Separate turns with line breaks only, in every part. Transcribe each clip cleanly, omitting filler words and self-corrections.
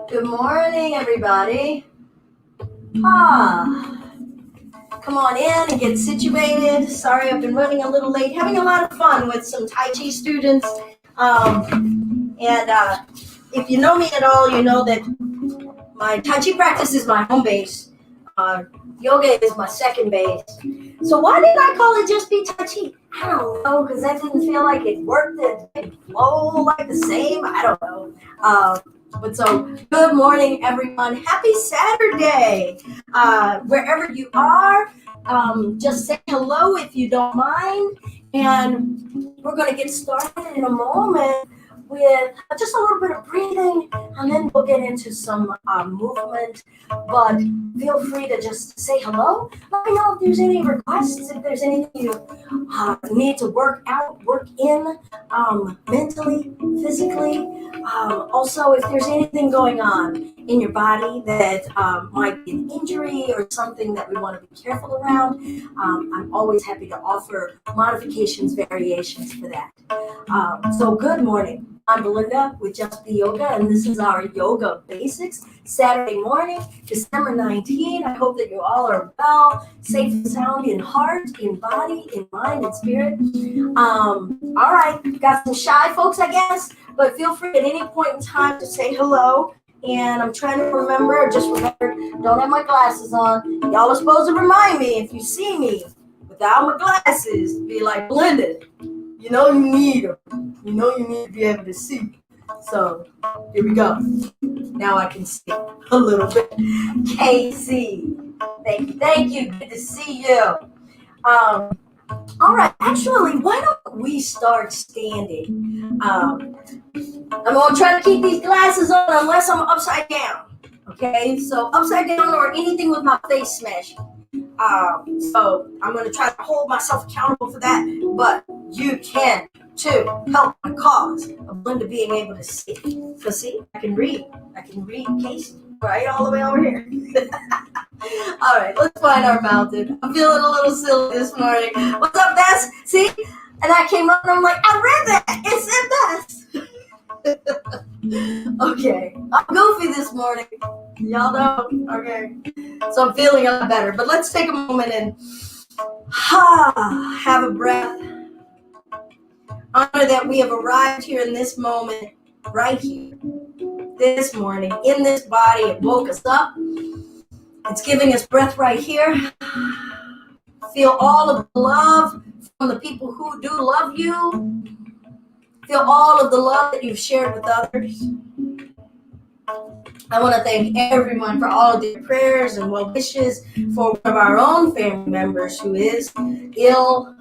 Good morning, everybody. Come on in and get situated. Sorry, I've been running a little late. Having a lot of fun with some Tai Chi students. If you know me at all, you know that my Tai Chi practice is my home base. Yoga is my second base. So why did I call it just be Tai Chi? I don't know, because that didn't feel like it worked. It didn't flow like the same. I don't know. But so, good morning, everyone. Happy Saturday. Wherever you are, just say hello if you don't mind. And we're going to get started in a moment with just a little bit of breathing, and then we'll get into some movement. But feel free to just say hello. Let me know if there's any requests, if there's anything you need to work out, work in, mentally, physically. Also, if there's anything going on in your body that might be an injury or something that we want to be careful around, I'm always happy to offer modifications, variations for that. So good morning. I'm Belinda with Just Be Yoga, and this is our Yoga Basics, Saturday morning, December 19. I hope that you all are well, safe and sound in heart, in body, in mind, and spirit. All right, got some shy folks, I guess, but feel free at any point in time to say hello. And I'm trying to remember, don't have my glasses on. Y'all are supposed to remind me if you see me without my glasses, be like, Belinda, you know you need them. You know you need to be able to see. So here we go. Now I can see a little bit. Casey, thank you. Good to see you. All right. Actually, why don't we start standing? I'm gonna try to keep these glasses on unless I'm upside down. Okay. So upside down or anything with my face smashed. So I'm going to try to hold myself accountable for that, but you can too help my cause of Linda being able to see. So see, I can read Casey right all the way over here. All right, let's find our mountain. I'm feeling a little silly this morning. What's up, Bess? See? And I came up and I'm like, I read that. It said Bess. Okay, I'm goofy this morning. Y'all know? Okay. So I'm feeling a lot better. But let's take a moment and have a breath. Honor that we have arrived here in this moment, right here, this morning, in this body. It woke us up. It's giving us breath right here. Feel all of the love from the people who do love you. Feel all of the love that you've shared with others. I want to thank everyone for all of their prayers and well wishes for one of our own family members who is ill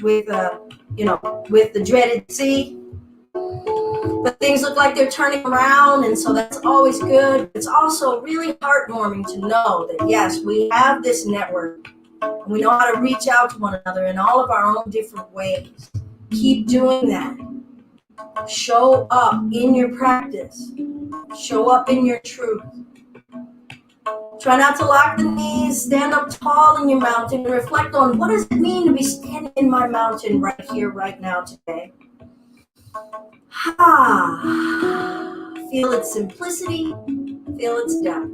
with the dreaded C. But things look like they're turning around, and so that's always good. It's also really heartwarming to know that, yes, we have this network, and we know how to reach out to one another in all of our own different ways. Keep doing that. Show up in your practice. Show up in your truth. Try not to lock the knees. Stand up tall in your mountain and reflect on what does it mean to be standing in my mountain right here, right now, today. Feel its simplicity. Feel its depth.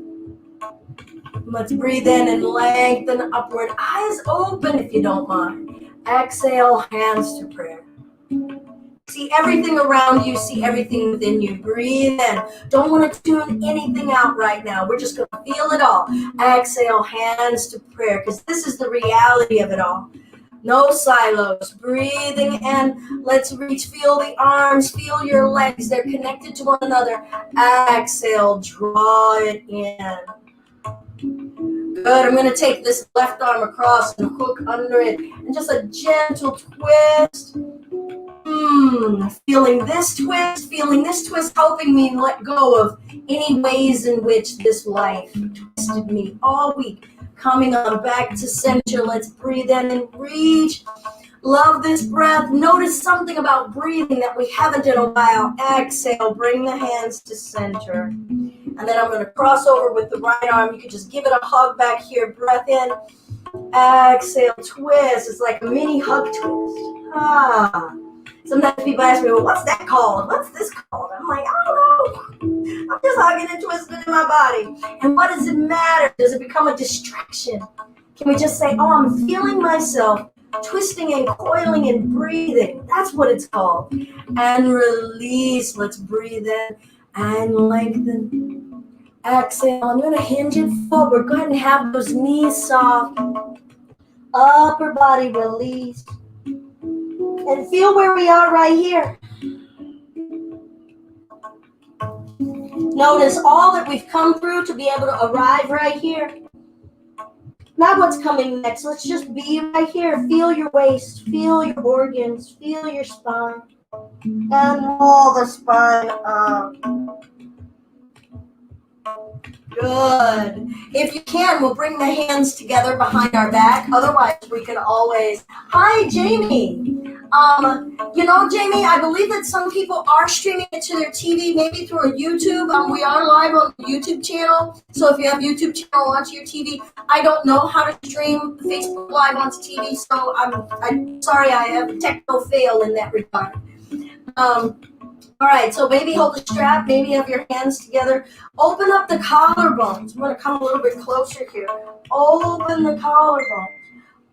Let's breathe in and lengthen upward. Eyes open if you don't mind. Exhale, hands to prayer. See everything around you, see everything within you. Breathe in. Don't want to tune anything out right now. We're just going to feel it all. Exhale, hands to prayer, because this is the reality of it all. No silos. Breathing in. Let's reach. Feel the arms. Feel your legs. They're connected to one another. Exhale. Draw it in. Good. I'm going to take this left arm across and hook under it. And just a gentle twist. Feeling this twist, helping me let go of any ways in which this life twisted me all week. Coming on back to center. Let's breathe in and reach. Love this breath. Notice something about breathing that we haven't in a while. Exhale, bring the hands to center. And then I'm going to cross over with the right arm. You can just give it a hug back here. Breath in. Exhale, twist. It's like a mini hug twist. Sometimes people ask me, well, what's that called? What's this called? I'm like, I don't know. I'm just tugging and twisting in my body. And what does it matter? Does it become a distraction? Can we just say, oh, I'm feeling myself twisting and coiling and breathing? That's what it's called. And release. Let's breathe in and lengthen. Exhale. I'm going to hinge it forward. Go ahead and have those knees soft. Upper body release. And feel where we are right here. Notice all that we've come through to be able to arrive right here. Not what's coming next. Let's just be right here. Feel your waist. Feel your organs. Feel your spine. And roll the spine up. Good. If you can, we'll bring the hands together behind our back. Otherwise, we can always... Hi, Jamie. Jamie, I believe that some people are streaming it to their TV, maybe through a YouTube. We are live on the YouTube channel. So if you have YouTube channel onto your TV, I don't know how to stream Facebook Live onto TV. So I'm sorry, I have a technical fail in that regard. All right, so maybe hold the strap, maybe have your hands together. Open up the collarbones. I'm going to come a little bit closer here. Open the collarbones.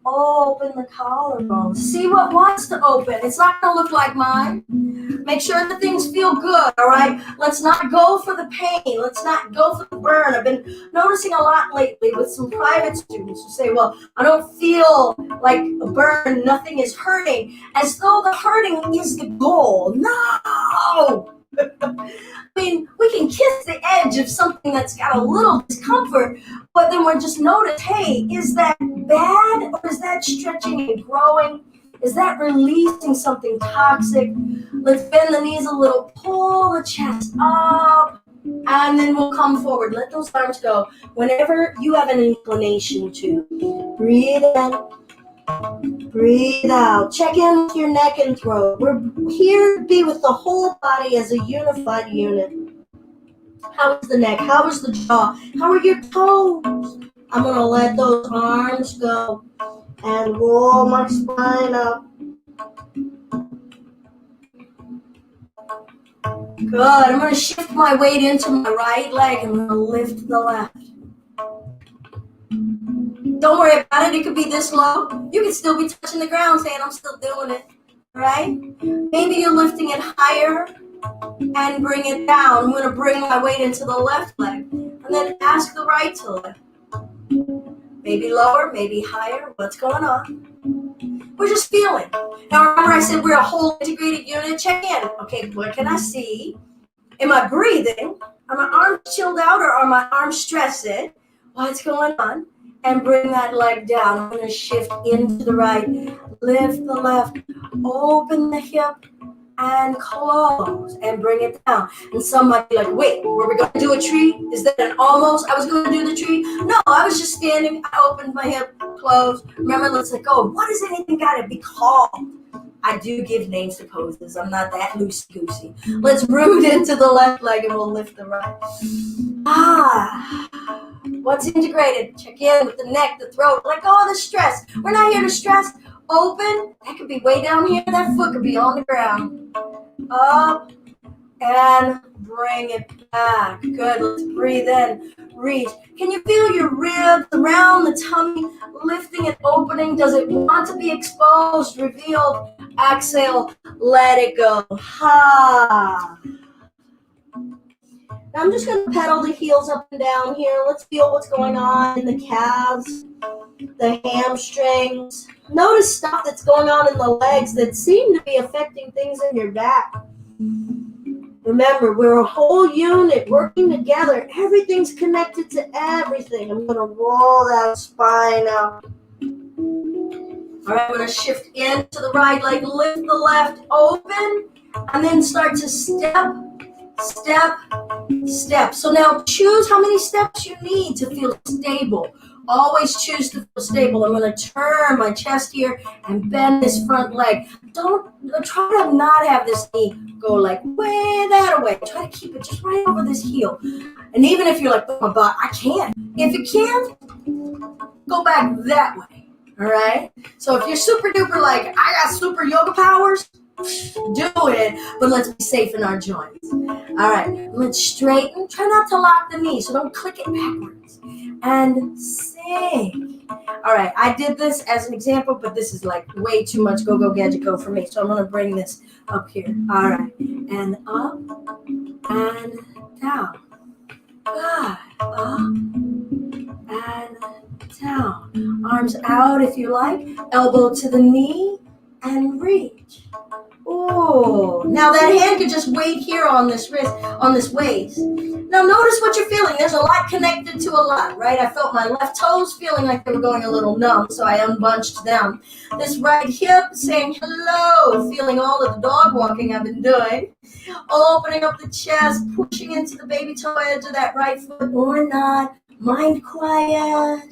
Open the collarbones. See what wants to open. It's not going to look like mine. Make sure that things feel good, all right? Let's not go for the pain. Let's not go for the burn. I've been noticing a lot lately with some private students who say, well, I don't feel like a burn. Nothing is hurting. As though the hurting is the goal. No! I mean, we can kiss the edge of something that's got a little discomfort, but then we'll just notice, hey, is that bad or is that stretching and growing? Is that releasing something toxic? Let's bend the knees a little, pull the chest up, and then we'll come forward. Let those arms go. Whenever you have an inclination to, breathe in, breathe out. Check in with your neck and throat. We're here to be with the whole body as a unified unit. How is the neck? How is the jaw? How are your toes? I'm going to let those arms go and roll my spine up. Good. I'm going to shift my weight into my right leg. I'm going to lift the left. Don't worry about it. It could be this low. You can still be touching the ground saying, I'm still doing it. Right? Maybe you're lifting it higher and bring it down. I'm going to bring my weight into the left leg. And then ask the right to lift. Maybe lower, maybe higher. What's going on? We're just feeling. Now remember I said we're a whole integrated unit. Check in. Okay, what can I see? Am I breathing? Are my arms chilled out or are my arms stressed? What's going on? And bring that leg down. I'm going to shift into the right. Lift the left. Open the hip. And close. And bring it down. And somebody like, wait, were we going to do a tree? Is that an almost? I was going to do the tree? No, I was just standing. I opened my hip. Closed. Remember, let's let go. What does anything got to be called? I do give names to poses. I'm not that loosey-goosey. Let's root into the left leg and we'll lift the right. What's integrated? Check in with the neck, the throat. Let go of the stress. We're not here to stress. Open. That could be way down here. That foot could be on the ground. Up and bring it back. Good. Let's breathe in. Reach. Can you feel your ribs around the tummy lifting and opening? Does it want to be exposed, revealed? Exhale. Let it go. Ha. Now I'm just going to pedal the heels up and down here. Let's feel what's going on in the calves, the hamstrings. Notice stuff that's going on in the legs that seem to be affecting things in your back. Remember, we're a whole unit working together. Everything's connected to everything. I'm going to roll that spine out. All right, I'm going to shift into the right leg, lift the left, open, and then start to step, step, step. So now choose how many steps you need to feel stable. Always choose to feel stable. I'm going to turn my chest here and bend this front leg. Try to not have this knee go like way that away. Try to keep it just right over this heel. And even if you're like, oh my God, I can't. If you can, go back that way. All right. So if you're super duper like, I got super yoga powers, do it, but let's be safe in our joints. All right, let's straighten. Try not to lock the knee, so don't click it backwards. And sink. All right, I did this as an example, but this is like way too much go, go, gadget, go for me. So I'm going to bring this up here. All right, and up and down. Good. Up and down. Arms out if you like. Elbow to the knee and reach. Oh, now that hand could just wait here on this wrist, on this waist. Now notice what you're feeling. There's a lot connected to a lot, right? I felt my left toes feeling like they were going a little numb, so I unbunched them. This right hip saying hello, feeling all of the dog walking I've been doing. Opening up the chest, pushing into the baby toe edge of that right foot or not. Mind quiet.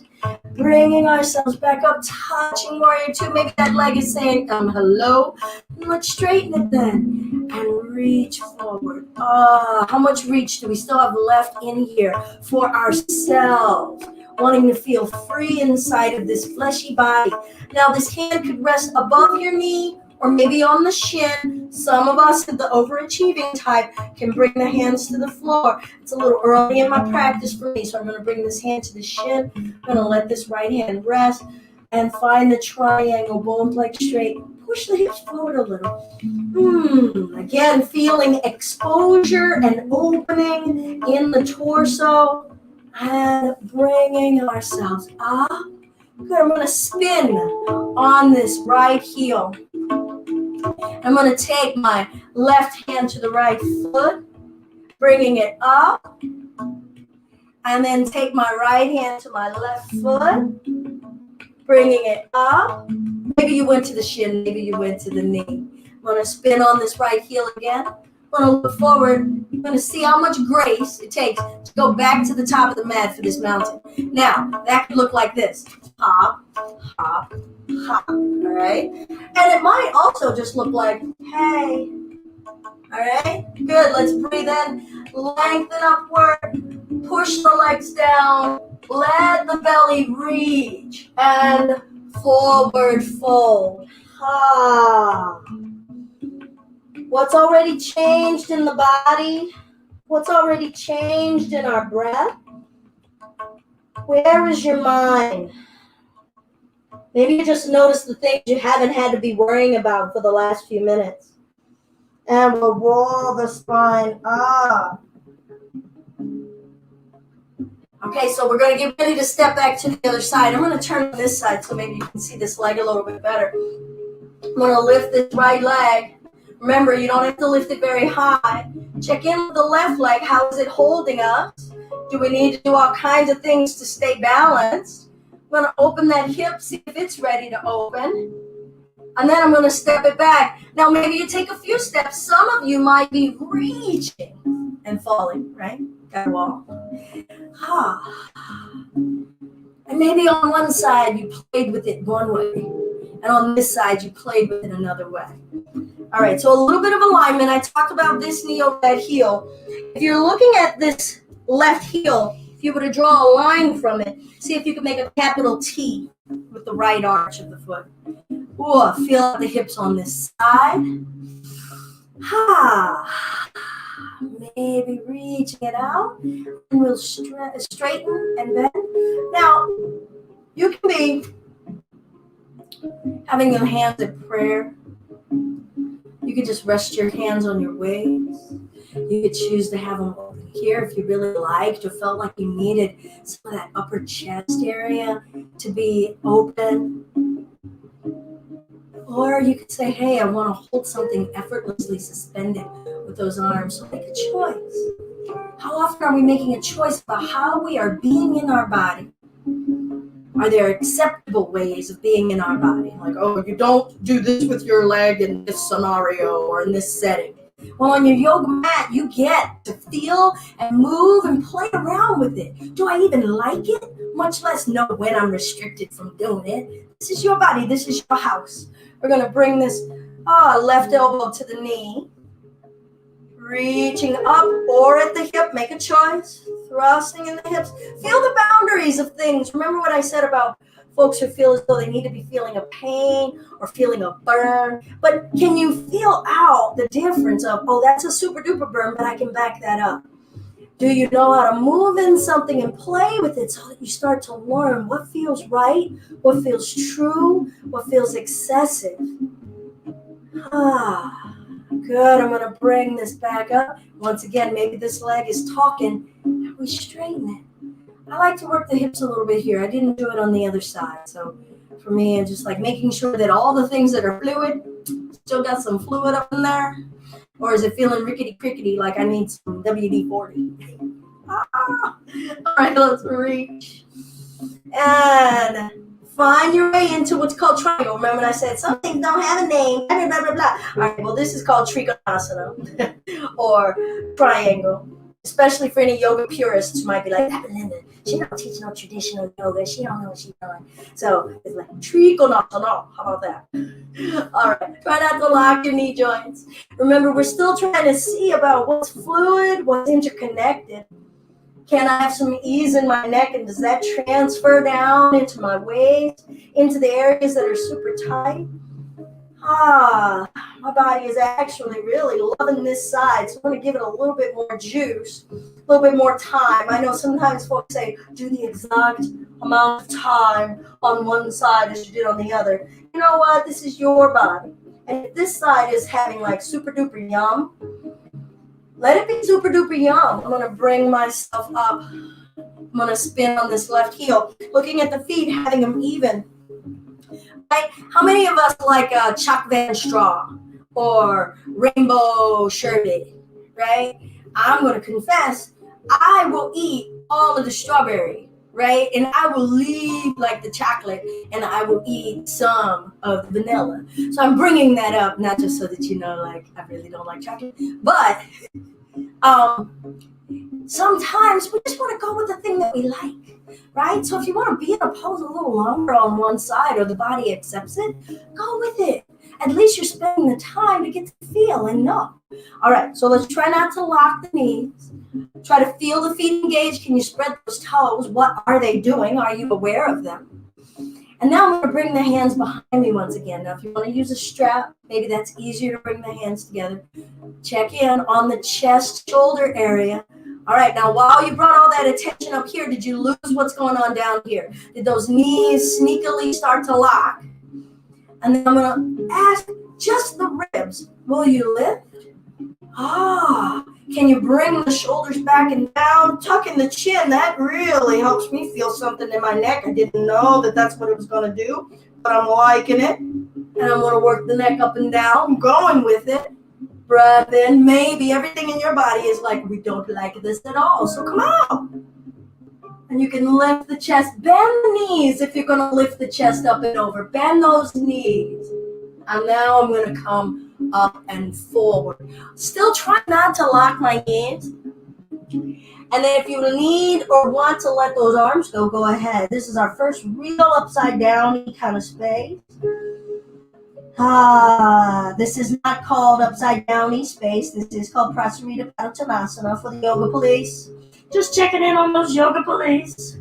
Bringing ourselves back up, touching warrior two. Maybe that leg is saying hello. Let's straighten it then and reach forward. How much reach do we still have left in here for ourselves? Wanting to feel free inside of this fleshy body. Now this hand could rest above your knee or maybe on the shin. Some of us, the overachieving type, can bring the hands to the floor. It's a little early in my practice for me, so I'm going to bring this hand to the shin. I'm going to let this right hand rest and find the triangle, both legs straight. Push the hips forward a little. Again, feeling exposure and opening in the torso and bringing ourselves up. Good, I'm going to spin on this right heel. I'm going to take my left hand to the right foot, bringing it up, and then take my right hand to my left foot, bringing it up. Maybe you went to the shin, maybe you went to the knee. I'm going to spin on this right heel again. I'm going to look forward. I'm going to see how much grace it takes to go back to the top of the mat for this mountain. Now, that could look like this. Hop, hop, hop, all right? And it might also just look like, hey, all right? Good, let's breathe in, lengthen upward, push the legs down, let the belly reach, and forward fold. What's already changed in the body? What's already changed in our breath? Where is your mind? Maybe you just noticed the things you haven't had to be worrying about for the last few minutes. And we'll roll the spine up. Okay, so we're going to get ready to step back to the other side. I'm going to turn on this side so maybe you can see this leg a little bit better. I'm going to lift this right leg. Remember, you don't have to lift it very high. Check in with the left leg. How is it holding us? Do we need to do all kinds of things to stay balanced? I'm going to open that hip, see if it's ready to open. And then I'm going to step it back. Now, maybe you take a few steps. Some of you might be reaching and falling, right? Got a wall. And maybe on one side you played with it one way, and on this side you played with it another way. All right, so a little bit of alignment. I talked about this knee over that heel. If you're looking at this left heel, if you were to draw a line from it, see if you can make a capital T with the right arch of the foot. Ooh, feel out the hips on this side. Maybe reaching it out, and we'll straighten and bend. Now, you can be having your hands in prayer. You could just rest your hands on your waist. You could choose to have them over here if you really liked or felt like you needed some of that upper chest area to be open. Or you could say, hey, I want to hold something effortlessly suspended with those arms. So make a choice. How often are we making a choice about how we are being in our body? Are there acceptable ways of being in our body? Like, oh, you don't do this with your leg in this scenario or in this setting. Well, on your yoga mat, you get to feel and move and play around with it. Do I even like it? Much less know when I'm restricted from doing it. This is your body. This is your house. We're going to bring this left elbow to the knee. Reaching up or at the hip. Make a choice. Thrusting in the hips. Feel the boundaries of things. Remember what I said about folks who feel as though they need to be feeling a pain or feeling a burn. But can you feel out the difference of, oh, that's a super duper burn, but I can back that up? Do you know how to move in something and play with it so that you start to learn what feels right, what feels true, what feels excessive? Ah, good. I'm going to bring this back up. Once again, maybe this leg is talking. We straighten it. I like to work the hips a little bit here. I didn't do it on the other side. So for me, it's just like making sure that all the things that are fluid, still got some fluid up in there. Or is it feeling rickety-crickety like I need some WD-40? All right, let's reach. And find your way into what's called triangle. Remember when I said some things don't have a name, blah, blah, blah, blah. All right, well, this is called Trikonasana or triangle. Especially for any yoga purists who might be like, that Belinda, she don't teach no traditional yoga. She don't know what she's doing. So it's like Trikonasana. How about that? All right. Try not to lock your knee joints. Remember, we're still trying to see about what's fluid, what's interconnected. Can I have some ease in my neck, and does that transfer down into my waist, into the areas that are super tight? My body is actually really loving this side, so I'm going to give it a little bit more juice, a little bit more time. I know sometimes folks say, do the exact amount of time on one side as you did on the other. You know what? This is your body. And if this side is having like super duper yum, let it be super duper yum. I'm going to bring myself up. I'm going to spin on this left heel, looking at the feet, having them even. Right? How many of us like Chuck Van Straw or Rainbow Sherbet, right? I'm going to confess, I will eat all of the strawberry, right? And I will leave like the chocolate, and I will eat some of the vanilla. So I'm bringing that up, not just so that you know, like, I really don't like chocolate, but sometimes we just want to go with the thing that we like, right? So if you want to be in a pose a little longer on one side or the body accepts it, go with it. At least you're spending the time to get to feel and know. All right, so let's try not to lock the knees. Try to feel the feet engaged. Can you spread those toes? What are they doing? Are you aware of them? And now I'm going to bring the hands behind me once again. Now, if you want to use a strap, maybe that's easier to bring the hands together. Check in on the chest, shoulder area. All right, now while you brought all that attention up here, did you lose what's going on down here? Did those knees sneakily start to lock? And then I'm going to ask just the ribs. Will you lift? Can you bring the shoulders back and down? Tuck in the chin. That really helps me feel something in my neck. I didn't know that that's what it was going to do, but I'm liking it. And I'm going to work the neck up and down. I'm going with it. Breath in. Maybe everything in your body is like, we don't like this at all. So come on. And you can lift the chest. Bend the knees if you're going to lift the chest up and over. Bend those knees. And now I'm going to come up and forward. Still try not to lock my knees. And then if you need or want to let those arms go ahead. This is our first real upside down kind of space. This is not called upside downy space. This is called Prasarita Padottanasana for the yoga police. Just checking in on those yoga police.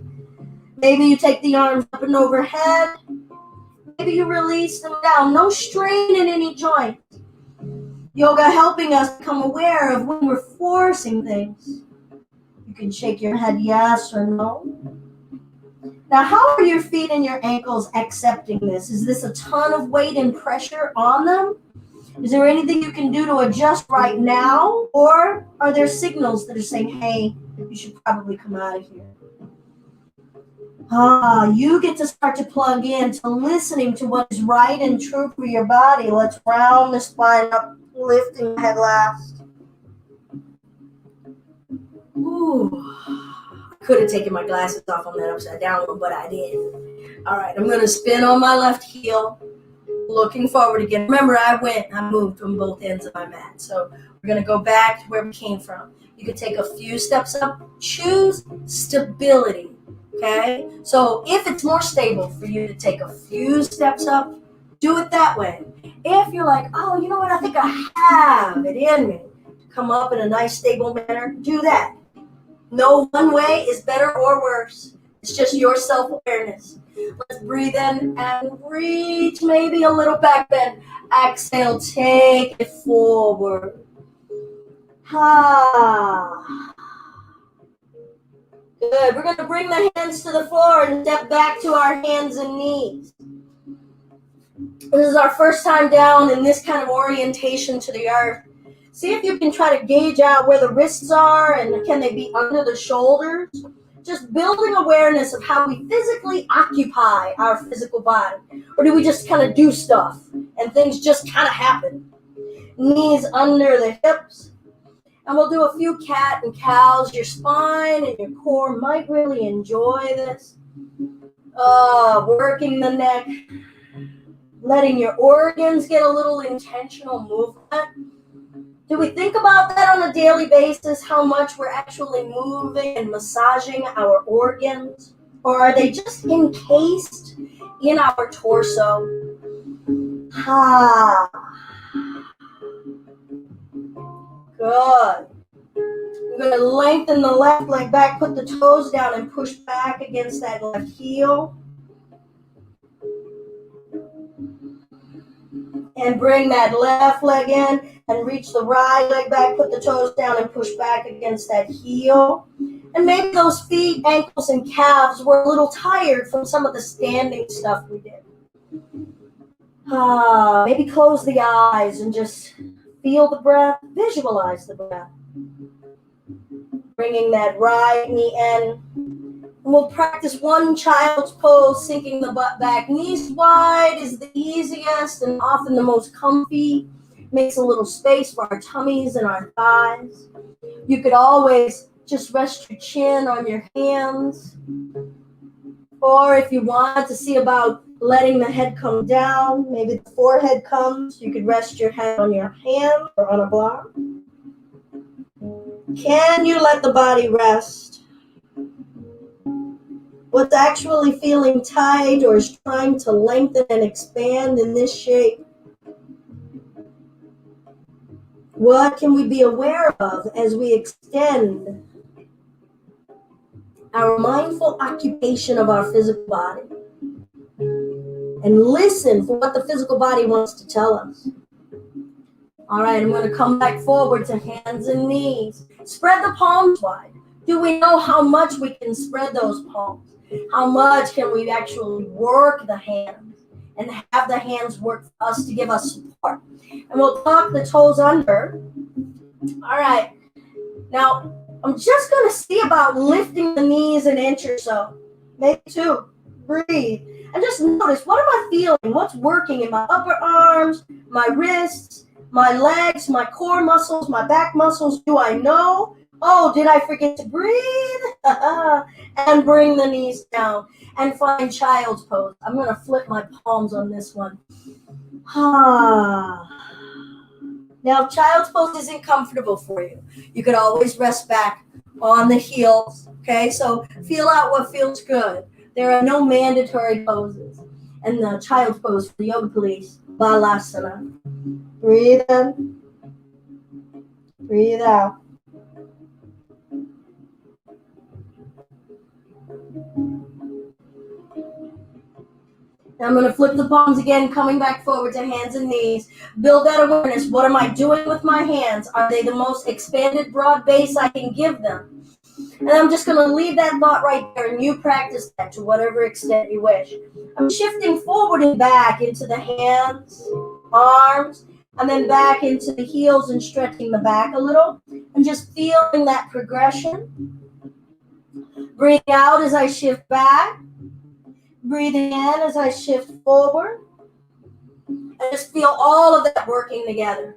Maybe you take the arms up and overhead. Maybe you release them down. No strain in any joint. Yoga helping us become aware of when we're forcing things. You can shake your head yes or no. Now, how are your feet and your ankles accepting this? Is this a ton of weight and pressure on them? Is there anything you can do to adjust right now? Or are there signals that are saying, hey, you should probably come out of here? You get to start to plug in to listening to what is right and true for your body. Let's round the spine up, lifting the head last. Ooh. Could have taken my glasses off on that upside down one, but I did. All right, I'm going to spin on my left heel, looking forward again. Remember, I moved from both ends of my mat. So we're going to go back to where we came from. You can take a few steps up. Choose stability, okay? So if it's more stable for you to take a few steps up, do it that way. If you're like, oh, you know what, I think I have it in me to come up in a nice, stable manner, do that. No one way is better or worse. It's just your self-awareness. Let's breathe in and reach, maybe a little back bend. Exhale, take it forward. Good. We're going to bring the hands to the floor and step back to our hands and knees. This is our first time down in this kind of orientation to the earth. See if you can try to gauge out where the wrists are and can they be under the shoulders. Just building awareness of how we physically occupy our physical body. Or do we just kind of do stuff and things just kind of happen? Knees under the hips. And we'll do a few cat and cows. Your spine and your core might really enjoy this. Working the neck. Letting your organs get a little intentional movement. Do we think about that on a daily basis, how much we're actually moving and massaging our organs? Or are they just encased in our torso? Good. I'm going to lengthen the left leg back, put the toes down and push back against that left heel. And bring that left leg in and reach the right leg back, put the toes down and push back against that heel. And maybe those feet, ankles, and calves were a little tired from some of the standing stuff we did. Maybe close the eyes and just feel the breath, visualize the breath. Bringing that right knee in. And we'll practice one child's pose, sinking the butt back. Knees wide is the easiest and often the most comfy. Makes a little space for our tummies and our thighs. You could always just rest your chin on your hands. Or if you want to see about letting the head come down, maybe the forehead comes, you could rest your head on your hand or on a block. Can you let the body rest? What's actually feeling tight or is trying to lengthen and expand in this shape? What can we be aware of as we extend our mindful occupation of our physical body? And listen for what the physical body wants to tell us. All right, I'm going to come back forward to hands and knees. Spread the palms wide. Do we know how much we can spread those palms? How much can we actually work the hands and have the hands work for us to give us support? And we'll tuck the toes under. All right. Now, I'm just going to see about lifting the knees an inch or so. Maybe two. Breathe. And just notice, what am I feeling? What's working in my upper arms, my wrists, my legs, my core muscles, my back muscles? Do I know? Oh, did I forget to breathe? And bring the knees down and find child's pose. I'm going to flip my palms on this one. Now, if child's pose isn't comfortable for you, you could always rest back on the heels. Okay, so feel out what feels good. There are no mandatory poses. And the child's pose for the yoga police, Balasana. Breathe in. Breathe out. Now I'm going to flip the palms again, coming back forward to hands and knees. Build that awareness. What am I doing with my hands? Are they the most expanded, broad base I can give them? And I'm just going to leave that thought right there, and you practice that to whatever extent you wish. I'm shifting forward and back into the hands, arms, and then back into the heels and stretching the back a little, and just feeling that progression. Breathing out as I shift back. Breathing in as I shift forward. And just feel all of that working together.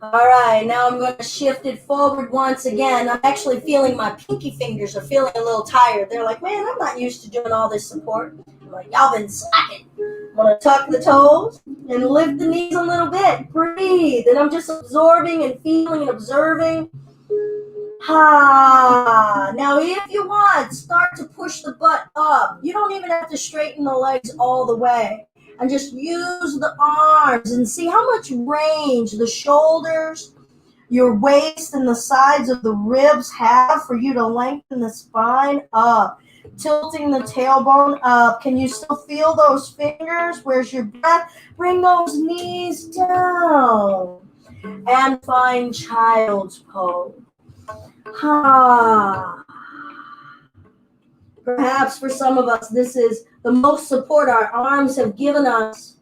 All right, now I'm going to shift it forward once again. I'm actually feeling my pinky fingers are feeling a little tired. They're like, man, I'm not used to doing all this support. I'm like, y'all been slacking. I'm going to tuck the toes and lift the knees a little bit. Breathe. And I'm just absorbing and feeling and observing. Now, if you want, start to push the butt up. You don't even have to straighten the legs all the way. And just use the arms and see how much range the shoulders your waist and the sides of the ribs have for you to lengthen the spine up. Tilting the tailbone up. Can you still feel those fingers? Where's your breath? Bring those knees down. And find child's pose. Perhaps for some of us, this is the most support our arms have given us.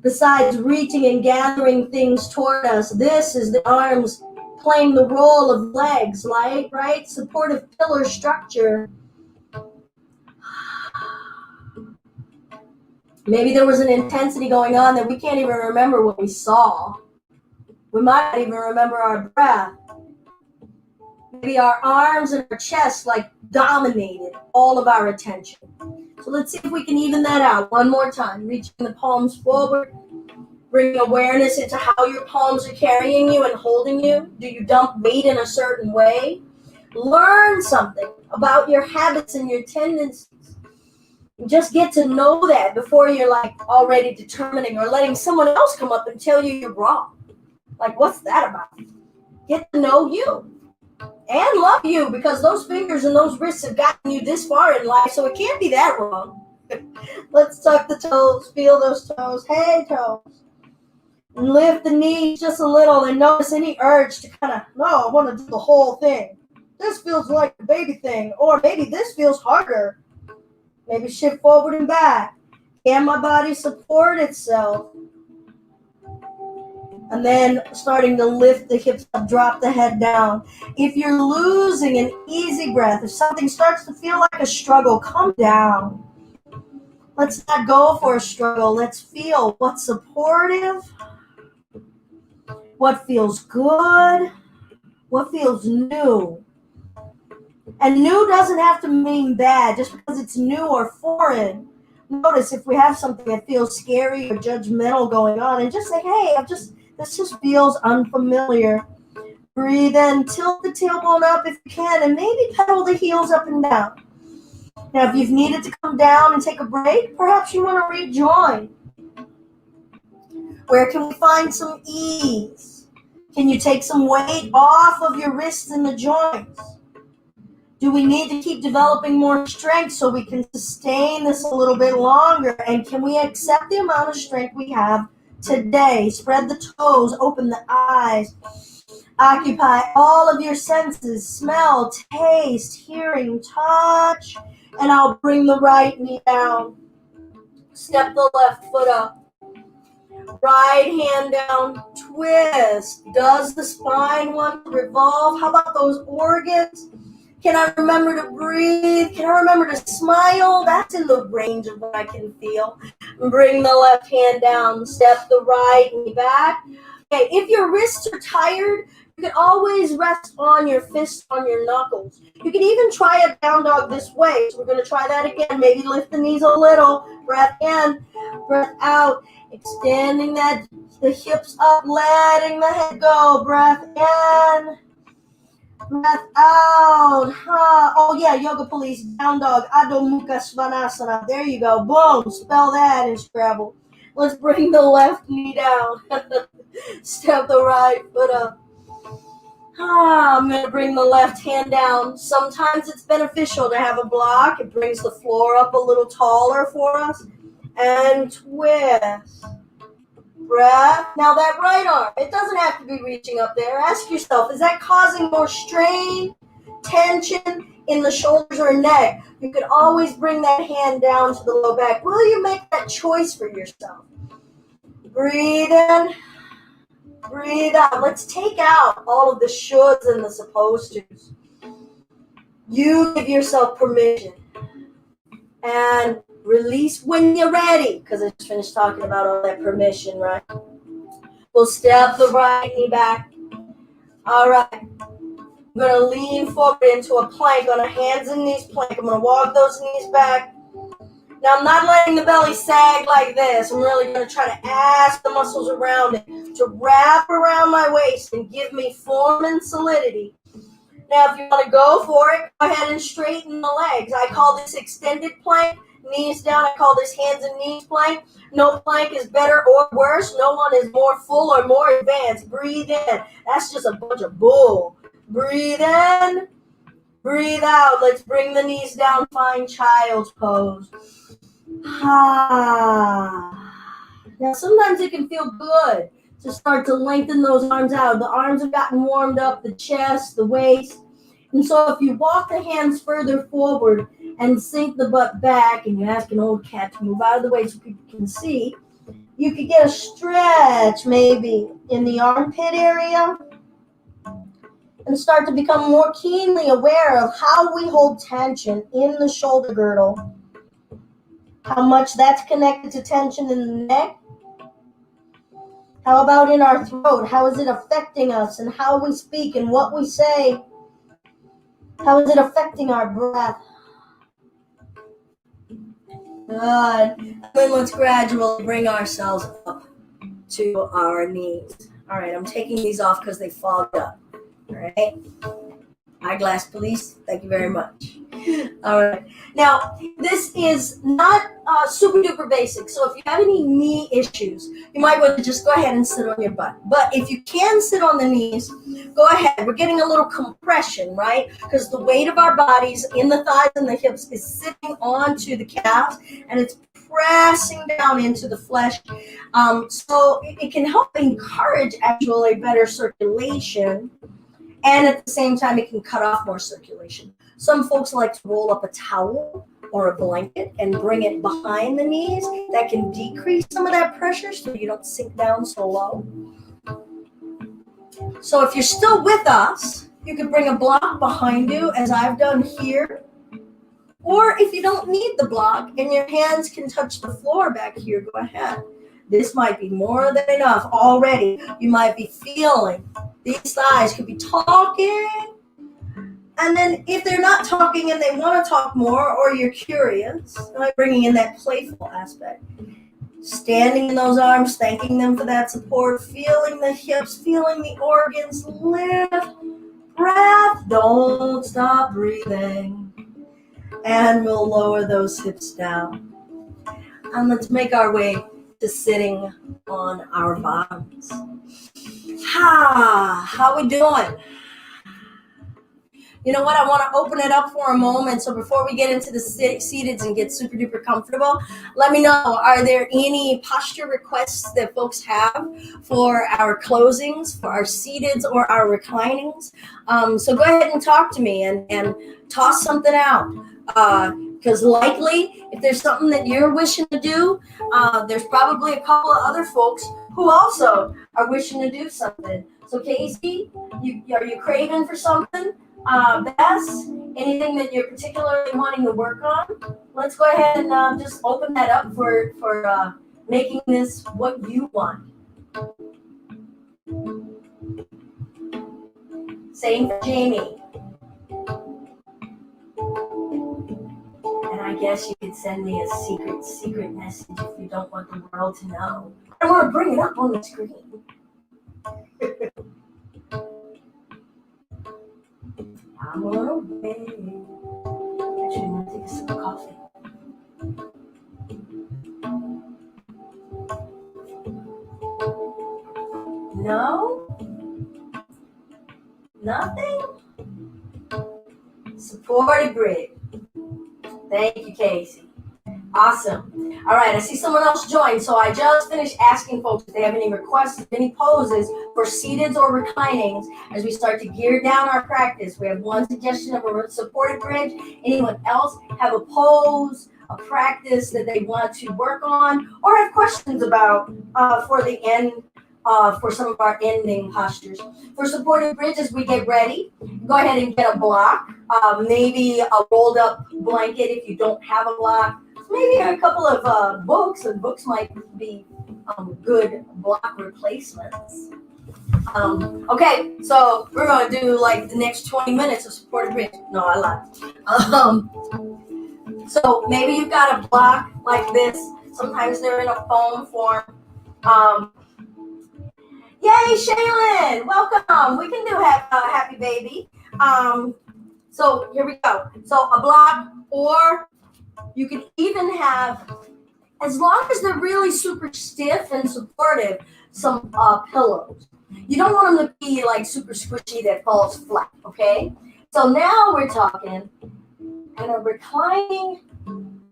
Besides reaching and gathering things toward us, this is the arms playing the role of legs, right? Supportive pillar structure. Maybe there was an intensity going on that we can't even remember what we saw. We might not even remember our breath. Maybe our arms and our chest dominated all of our attention. So let's see if we can even that out one more time. Reaching the palms forward. Bring awareness into how your palms are carrying you and holding you. Do you dump weight in a certain way? Learn something about your habits and your tendencies. Just get to know that before you're already determining or letting someone else come up and tell you you're wrong. What's that about? Get to know you and love you, because those fingers and those wrists have gotten you this far in life, so it can't be that wrong. Let's tuck the toes, feel those toes. Hey, toes. And lift the knees just a little and notice any urge to I want to do the whole thing. This feels like a baby thing, or maybe this feels harder. Maybe shift forward and back. Can my body support itself? And then starting to lift the hips up, drop the head down. If you're losing an easy breath, if something starts to feel like a struggle, come down. Let's not go for a struggle. Let's feel what's supportive, what feels good, what feels new. And new doesn't have to mean bad just because it's new or foreign. Notice if we have something that feels scary or judgmental going on, and just say, hey, this just feels unfamiliar. Breathe in, tilt the tailbone up if you can, and maybe pedal the heels up and down. Now, if you've needed to come down and take a break, perhaps you want to rejoin. Where can we find some ease? Can you take some weight off of your wrists and the joints? Do we need to keep developing more strength so we can sustain this a little bit longer? And can we accept the amount of strength we have today? Spread the toes, open the eyes. Occupy all of your senses, smell, taste, hearing, touch. And I'll bring the right knee down. Step the left foot up. Right hand down, twist. Does the spine want to revolve? How about those organs? Can I remember to breathe? Can I remember to smile? That's in the range of what I can feel. Bring the left hand down. Step the right knee back. Okay, if your wrists are tired, you can always rest on your fists, on your knuckles. You can even try a down dog this way. So we're going to try that again. Maybe lift the knees a little. Breath in, breath out. Extending the hips up, letting the head go. Breath in. Breath out. Oh yeah, yoga police, down dog, Adho Mukha Svanasana. There you go. Boom. Spell that in Scrabble. Let's bring the left knee down. Step the right foot up. I'm going to bring the left hand down. Sometimes it's beneficial to have a block. It brings the floor up a little taller for us. And twist. Breath. Now that right arm, it doesn't have to be reaching up there. Ask yourself, is that causing more strain, tension in the shoulders or neck? You could always bring that hand down to the low back. Will you make that choice for yourself? Breathe in, breathe out. Let's take out all of the shoulds and the supposed tos. You give yourself permission. And release when you're ready, because I just finished talking about all that permission, right? We'll step the right knee back. All right. I'm going to lean forward into a plank on a hands and knees plank. I'm going to walk those knees back. Now, I'm not letting the belly sag like this. I'm really going to try to ask the muscles around it to wrap around my waist and give me form and solidity. Now, if you want to go for it, go ahead and straighten the legs. I call this extended plank. knees down. I call this hands and knees plank. No plank is better or worse. No one is more full or more advanced. Breathe in. That's just a bunch of bull. Breathe in. Breathe out. Let's bring the knees down. Find child's pose. Now, sometimes it can feel good to start to lengthen those arms out. The arms have gotten warmed up, the chest, the waist. And so if you walk the hands further forward and sink the butt back, and you ask an old cat to move out of the way so people can see, you could get a stretch maybe in the armpit area and start to become more keenly aware of how we hold tension in the shoulder girdle, how much that's connected to tension in the neck. How about in our throat? How is it affecting us and how we speak and what we say? How is it affecting our breath? Good. And then let's gradually bring ourselves up to our knees. All right, I'm taking these off because they fogged up. All right. Eyeglass police, thank you very much. All right. Now, this is not super duper basic. So if you have any knee issues, you might want to just go ahead and sit on your butt. But if you can sit on the knees, go ahead. We're getting a little compression, right? Because the weight of our bodies in the thighs and the hips is sitting onto the calves, and it's pressing down into the flesh. So it can help encourage actually better circulation. And at the same time, it can cut off more circulation. Some folks like to roll up a towel or a blanket and bring it behind the knees. That can decrease some of that pressure so you don't sink down so low. So if you're still with us, you can bring a block behind you, as I've done here. Or if you don't need the block and your hands can touch the floor back here, go ahead. This might be more than enough already. You might be feeling these thighs could be talking. And then if they're not talking and they want to talk more, or you're curious, like bringing in that playful aspect, standing in those arms, thanking them for that support, feeling the hips, feeling the organs, lift, breath, don't stop breathing. And we'll lower those hips down. And let's make our way to sitting on our bottoms. How we doing? You know what? I want to open it up for a moment. So before we get into the seated and get super duper comfortable, let me know, are there any posture requests that folks have for our closings, for our seateds or our reclinings? So go ahead and talk to me and toss something out. Because likely, if there's something that you're wishing to do, there's probably a couple of other folks who also are wishing to do something. So Casey, are you craving for something? Bess, anything that you're particularly wanting to work on? Let's go ahead and just open that up for making this what you want. Same for Jamie. And I guess you could send me a secret message if you don't want the world to know. I want to bring it up on the screen. I'm on a way. Actually, I'm going to take a sip of coffee. No? Nothing? Supported bridge. Thank you, Casey. Awesome. All right, I see someone else joined. So I just finished asking folks if they have any requests, any poses for seateds or reclinings as we start to gear down our practice. We have one suggestion of a supported bridge. Anyone else have a pose, a practice that they want to work on or have questions about for the end, for some of our ending postures? For supported bridge, as we get ready, go ahead and get a block, maybe a rolled up blanket if you don't have a block. Maybe a couple of books, and books might be good block replacements. Okay, so we're going to do like the next 20 minutes of supported bridge. No, I lied. So maybe you've got a block like this. Sometimes they're in a foam form. Yay, Shaylin! Welcome. We can do Happy Baby. So here we go. So a block, or You can even have, as long as they're really super stiff and supportive, some pillows. You don't want them to be like super squishy that falls flat, okay? So now we're talking and a reclining.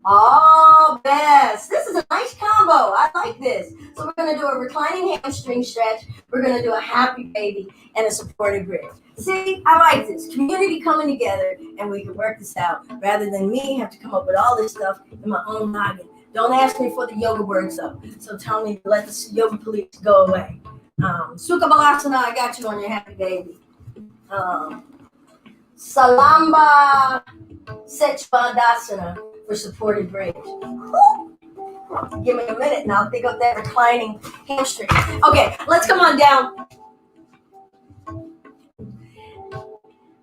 Oh, best. This is a nice combo. I like this. So we're going to do a reclining hamstring stretch. We're going to do a happy baby and a supported bridge. See, I like this. Community coming together, and we can work this out rather than me have to come up with all this stuff in my own noggin. Don't ask me for the yoga words, though. So tell me to let the yoga police go away. Sukha Balasana, I got you on your happy baby. Salamba Sechvadasana for supported bridge. Woo! Give me a minute and I'll pick up that reclining hamstring. Okay, let's come on down.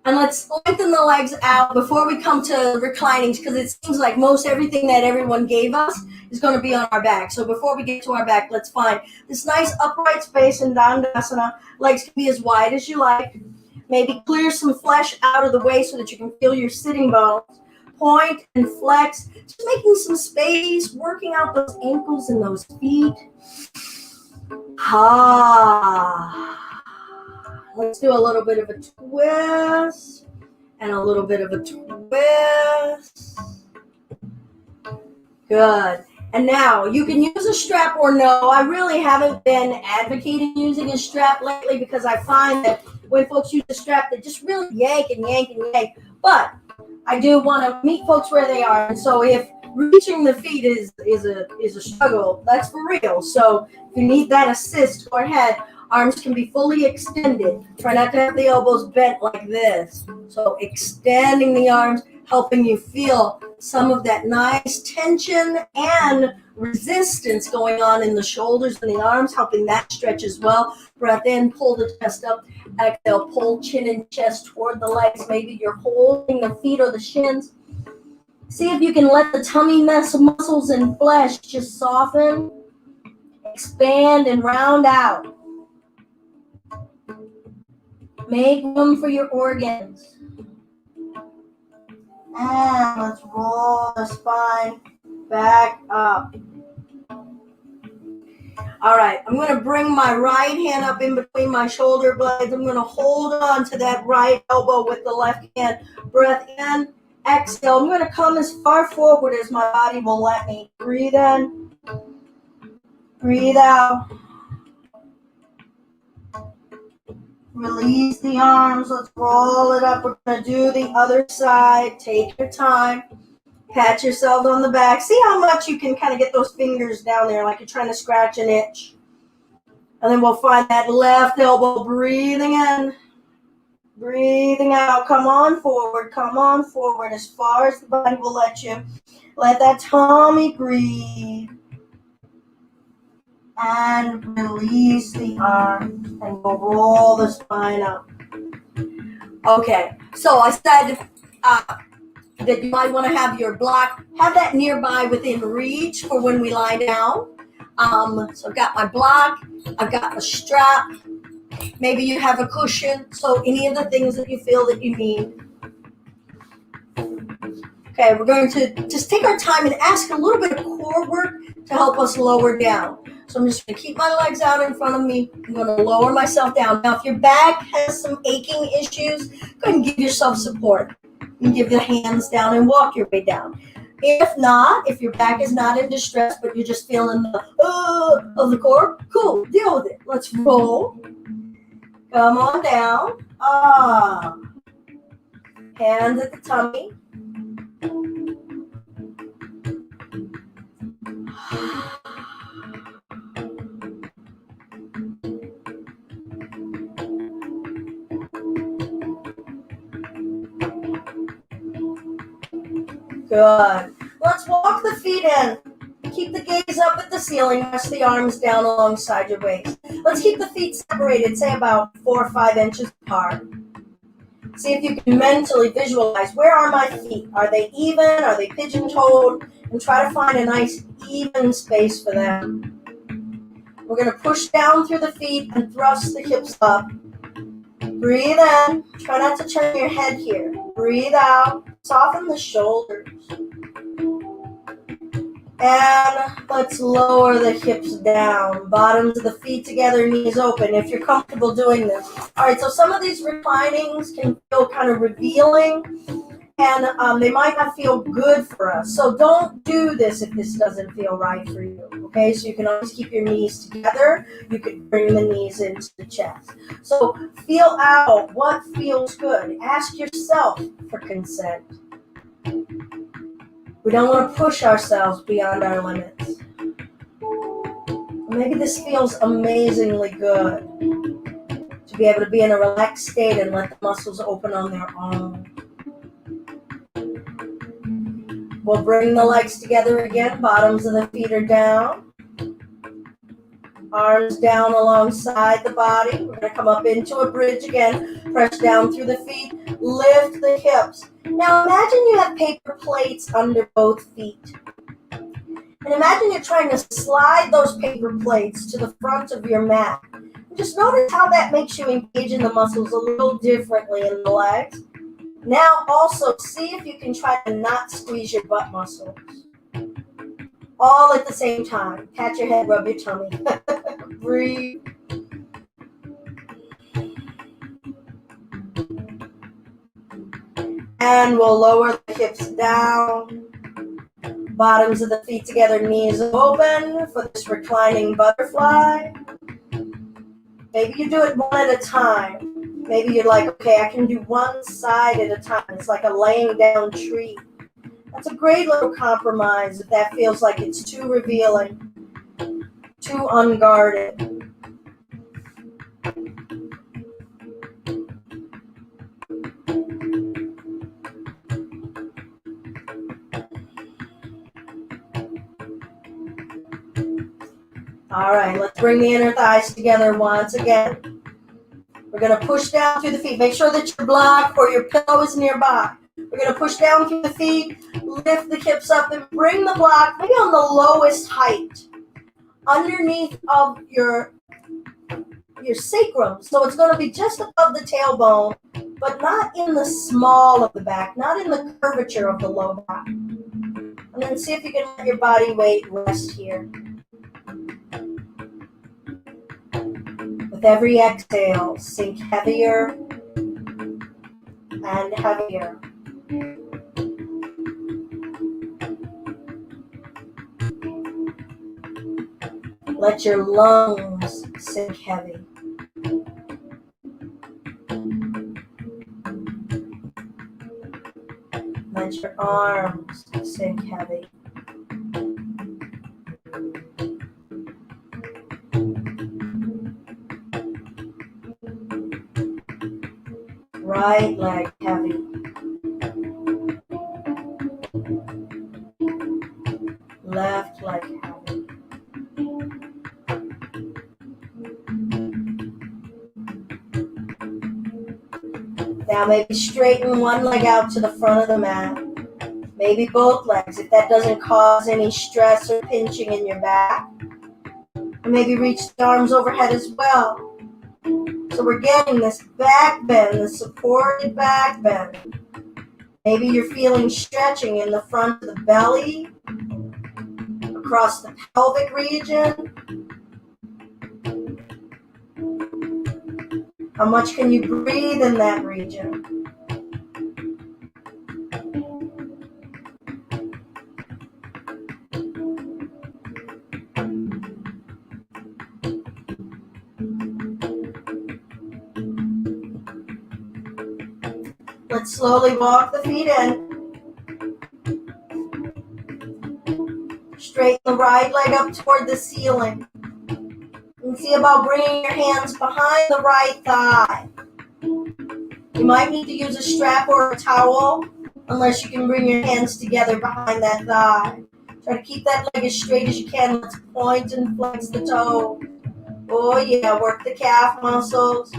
And let's lengthen the legs out before we come to reclinings, because it seems like most everything that everyone gave us is going to be on our back. So before we get to our back, let's find this nice upright space in Dandasana. Legs can be as wide as you like. Maybe clear some flesh out of the way so that you can feel your sitting bones. Point and flex. Just making some space, working out those ankles and those feet. Let's do a little bit of a twist and a little bit of a twist. Good. And now you can use a strap or no. I really haven't been advocating using a strap lately because I find that when folks use a strap, they just really yank and yank and yank. But I do want to meet folks where they are. And so if reaching the feet is a struggle, that's for real. So if you need that assist, go ahead. Arms can be fully extended. Try not to have the elbows bent like this. So extending the arms, helping you feel some of that nice tension and resistance going on in the shoulders and the arms, helping that stretch as well. Breath in, pull the chest up. Exhale, pull chin and chest toward the legs. Maybe you're holding the feet or the shins. See if you can let the tummy muscles and flesh just soften, expand, and round out. Make room for your organs. And let's roll the spine back up. All right, I'm going to bring my right hand up in between my shoulder blades. I'm going to hold on to that right elbow with the left hand. Breath in, exhale. I'm going to come as far forward as my body will let me. Breathe in, breathe out. Release the arms. Let's roll it up. We're going to do the other side. Take your time. Pat yourself on the back. See how much you can kind of get those fingers down there like you're trying to scratch an itch. And then we'll find that left elbow. Breathing in. Breathing out. Come on forward. Come on forward as far as the body will let you. Let that tummy breathe. And release the arms, and we'll roll the spine up. Okay, so I said that you might want to have your block, have that nearby within reach for when we lie down. So I've got my block, I've got a strap, maybe you have a cushion, so any of the things that you feel that you need. Okay, we're going to just take our time and ask a little bit of core work to help us lower down. So I'm just going to keep my legs out in front of me. I'm going to lower myself down. Now, if your back has some aching issues, go ahead and give yourself support. You can give the hands down and walk your way down. If not, if your back is not in distress, but you're just feeling the of the core, cool, deal with it. Let's roll. Come on down. Hands at the tummy. Good. Let's walk the feet in. Keep the gaze up at the ceiling. Rest the arms down alongside your waist. Let's keep the feet separated, say about 4 or 5 inches apart. See if you can mentally visualize, where are my feet? Are they even? Are they pigeon-toed? And try to find a nice even space for them. We're going to push down through the feet and thrust the hips up. Breathe in. Try not to turn your head here. Breathe out. Soften the shoulders. And let's lower the hips down. Bottoms of the feet together, knees open, if you're comfortable doing this. All right, so some of these reclinings can feel kind of revealing, and they might not feel good for us. So don't do this if this doesn't feel right for you, okay? So you can always keep your knees together. You can bring the knees into the chest. So feel out what feels good. Ask yourself for consent. We don't want to push ourselves beyond our limits. Maybe this feels amazingly good to be able to be in a relaxed state and let the muscles open on their own. We'll bring the legs together again. Bottoms of the feet are down. Arms down alongside the body. We're going to come up into a bridge again. Press down through the feet. Lift the hips. Now imagine you have paper plates under both feet. And imagine you're trying to slide those paper plates to the front of your mat. Just notice how that makes you engage in the muscles a little differently in the legs. Now also see if you can try to not squeeze your butt muscles. All at the same time. Pat your head, rub your tummy. Breathe. And we'll lower the hips down. Bottoms of the feet together, knees open for this reclining butterfly. Maybe you do it one at a time. Maybe you're like, okay, I can do one side at a time. It's like a laying down tree. That's a great little compromise if that feels like it's too revealing, too unguarded. All right, let's bring the inner thighs together once again. We're going to push down through the feet. Make sure that your block or your pillow is nearby. We're going to push down through the feet, lift the hips up, and bring the block maybe on the lowest height, underneath of your sacrum. So it's going to be just above the tailbone, but not in the small of the back, not in the curvature of the low back. And then see if you can let your body weight rest here. With every exhale, sink heavier and heavier. Let your lungs sink heavy. Let your arms sink heavy. Right leg heavy. Left leg heavy. Now maybe straighten one leg out to the front of the mat. Maybe both legs if that doesn't cause any stress or pinching in your back. And maybe reach the arms overhead as well. So we're getting this back bend, the supported back bend. Maybe you're feeling stretching in the front of the belly, across the pelvic region. How much can you breathe in that region? Let's slowly walk the feet in. Straighten the right leg up toward the ceiling. And see about bringing your hands behind the right thigh. You might need to use a strap or a towel, unless you can bring your hands together behind that thigh. Try to keep that leg as straight as you can. Let's point and flex the toe. Oh yeah, work the calf muscles.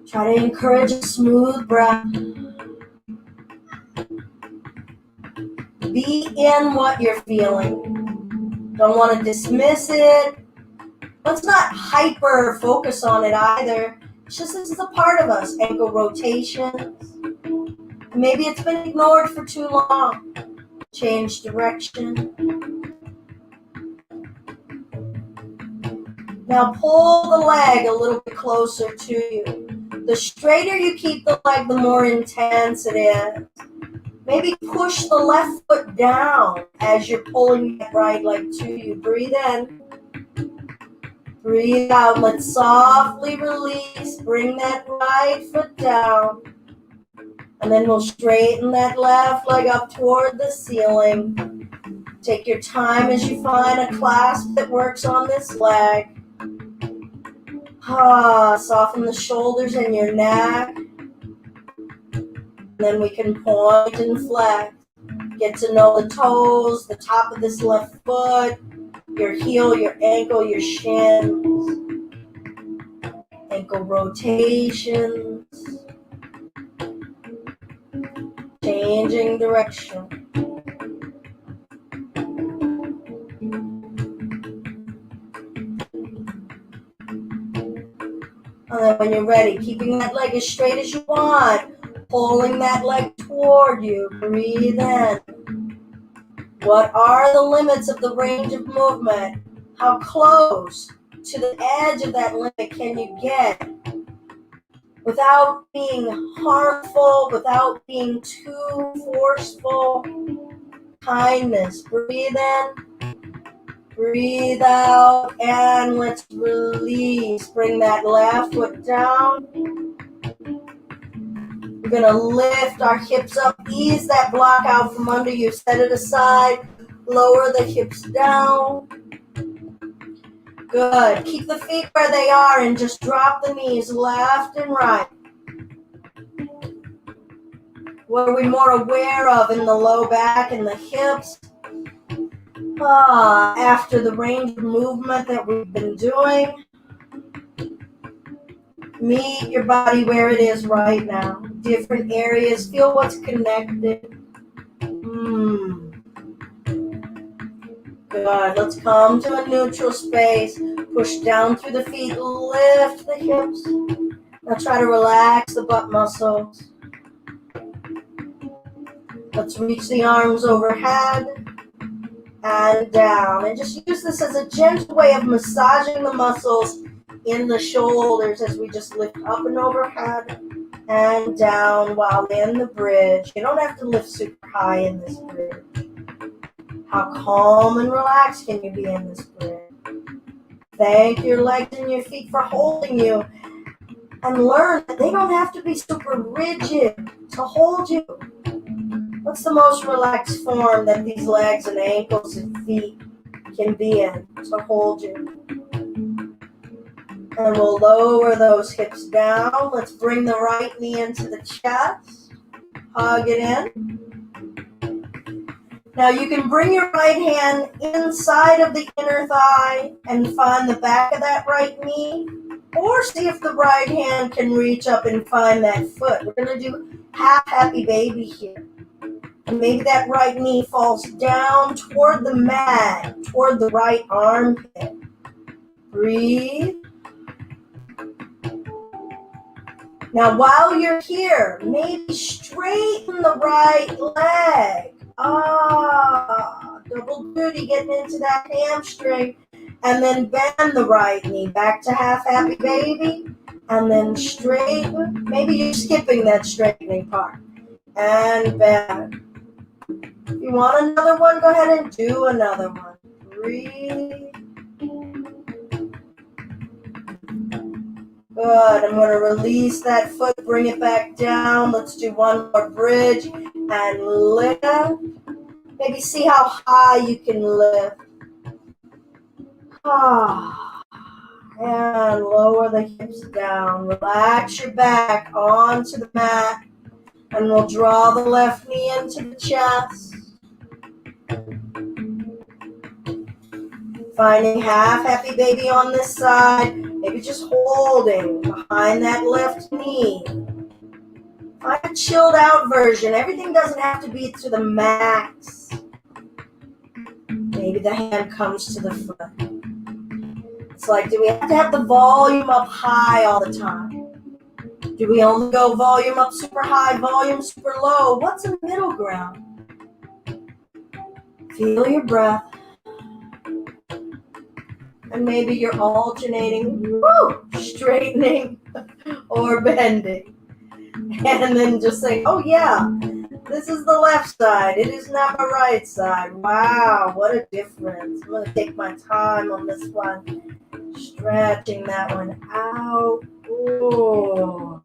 Try to encourage a smooth breath. Be in what you're feeling. Don't want to dismiss it. Let's not hyper focus on it either. It's just this is a part of us. Ankle rotations. Maybe it's been ignored for too long. Change direction. Now pull the leg a little bit closer to you. The straighter you keep the leg, the more intense it is. Maybe push the left foot down as you're pulling that right leg to you. Breathe in. Breathe out. Let's softly release. Bring that right foot down. And then we'll straighten that left leg up toward the ceiling. Take your time as you find a clasp that works on this leg. Soften the shoulders and your neck. Then we can point and flex. Get to know the toes, the top of this left foot, your heel, your ankle, your shins. Ankle rotations. Changing direction. And then when you're ready, keeping that leg as straight as you want, pulling that leg toward you. Breathe in. What are the limits of the range of movement? How close to the edge of that limit can you get without being harmful, without being too forceful? Kindness. Breathe in. Breathe out, and let's release. Bring that left foot down. We're going to lift our hips up. Ease that block out from under you. Set it aside. Lower the hips down. Good. Keep the feet where they are and just drop the knees left and right. What are we more aware of in the low back and the hips? After the range of movement that we've been doing, meet your body where it is right now. Different areas, feel what's connected. Good. Let's come to a neutral space. Push down through the feet, lift the hips. Now try to relax the butt muscles. Let's reach the arms overhead and down. And just use this as a gentle way of massaging the muscles in the shoulders as we just lift up and overhead and down while in the bridge. You don't have to lift super high in this bridge. How calm and relaxed can you be in this bridge? Thank your legs and your feet for holding you. And learn that they don't have to be super rigid to hold you. What's the most relaxed form that these legs and ankles and feet can be in to hold you? And we'll lower those hips down. Let's bring the right knee into the chest. Hug it in. Now you can bring your right hand inside of the inner thigh and find the back of that right knee. Or see if the right hand can reach up and find that foot. We're going to do half happy baby here. And maybe that right knee falls down toward the mat, toward the right armpit. Breathe. Now while you're here, maybe straighten the right leg. Double duty getting into that hamstring. And then bend the right knee back to half happy baby. And then straighten. Maybe you're skipping that straightening part. And bend. If you want another one, go ahead and do another one. Breathe. Good. I'm going to release that foot, bring it back down. Let's do one more bridge and lift. Maybe see how high you can lift. And lower the hips down. Relax your back onto the mat. And we'll draw the left knee into the chest. Finding half happy baby on this side. Maybe just holding behind that left knee. Find a chilled out version. Everything doesn't have to be to the max. Maybe the hand comes to the foot. It's like, do we have to have the volume up high all the time? Do we only go volume up super high, volume super low? What's a middle ground? Feel your breath. And maybe you're alternating, straightening or bending. And then just say, oh yeah, this is the left side. It is not my right side. Wow, what a difference. I'm going to take my time on this one. Stretching that one out. Ooh.